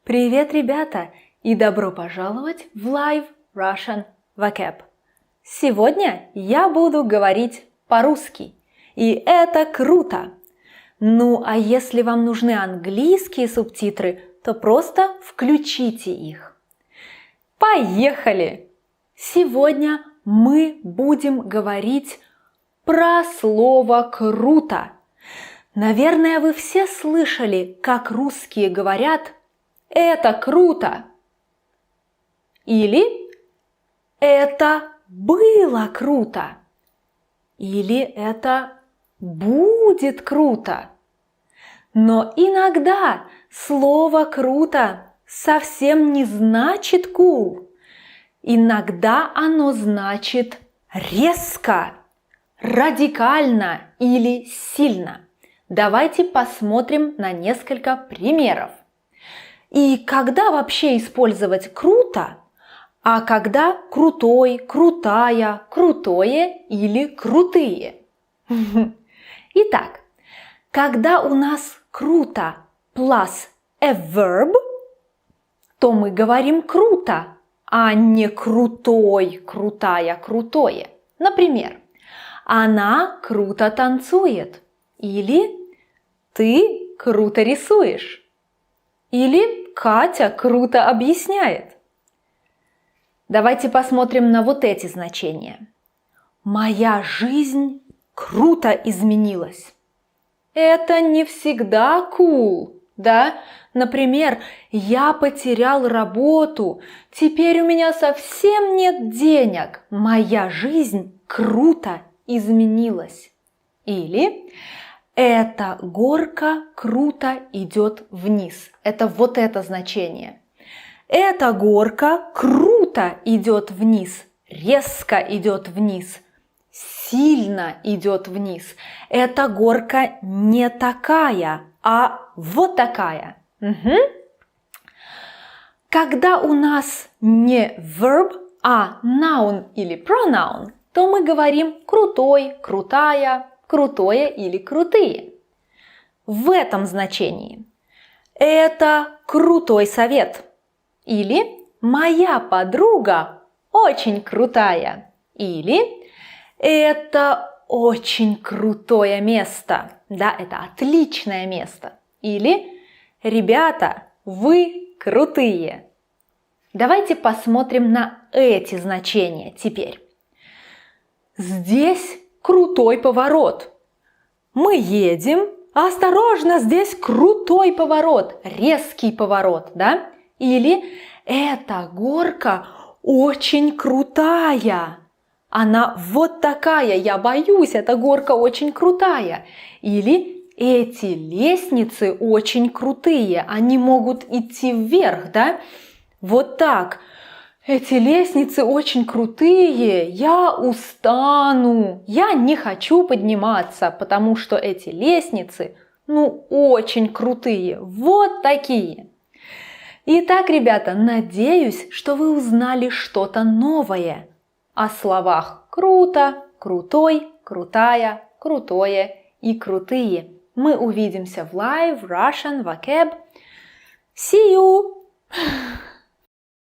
Привет, ребята, и добро пожаловать в Live Russian Vocab. Сегодня я буду говорить по-русски, и это круто! Ну, а если вам нужны английские субтитры, то просто включите их. Поехали! Сегодня мы будем говорить про слово «круто». Наверное, вы все слышали, как русские говорят «это круто» или «это было круто» или «это будет круто». Но иногда слово «круто» совсем не значит cool. Иногда оно значит резко, радикально или сильно. Давайте посмотрим на несколько примеров. И когда вообще использовать круто, а когда крутой, крутая, крутое или крутые? Итак, когда у нас круто plus a verb, то мы говорим круто, а не крутой, крутая, крутое. Например, она круто танцует, или ты круто рисуешь, или Катя круто объясняет. Давайте посмотрим на вот эти значения. Моя жизнь круто изменилась. Это не всегда cool, да? Например, я потерял работу, теперь у меня совсем нет денег. Моя жизнь круто изменилась. Или эта горка круто идет вниз. Это вот это значение. Эта горка круто идет вниз, резко идет вниз, сильно идет вниз. Эта горка не такая, а вот такая. Угу. Когда у нас не verb, а noun или pronoun, то мы говорим крутой, крутая, крутое или крутые. В этом значении это крутой совет. Или моя подруга очень крутая. Или это очень крутое место. Да, это отличное место. Или ребята, вы крутые. Давайте посмотрим на эти значения теперь. Здесь крутой поворот. Мы едем, осторожно, здесь крутой поворот, резкий поворот, да? Или эта горка очень крутая. Она вот такая, я боюсь, эта горка очень крутая. Или эти лестницы очень крутые, они могут идти вверх, да? Вот так. Эти лестницы очень крутые, я устану, я не хочу подниматься, потому что эти лестницы, очень крутые, вот такие. Итак, ребята, надеюсь, что вы узнали что-то новое о словах круто, крутой, крутая, крутое и крутые. Мы увидимся в Live Russian Vocab. See you!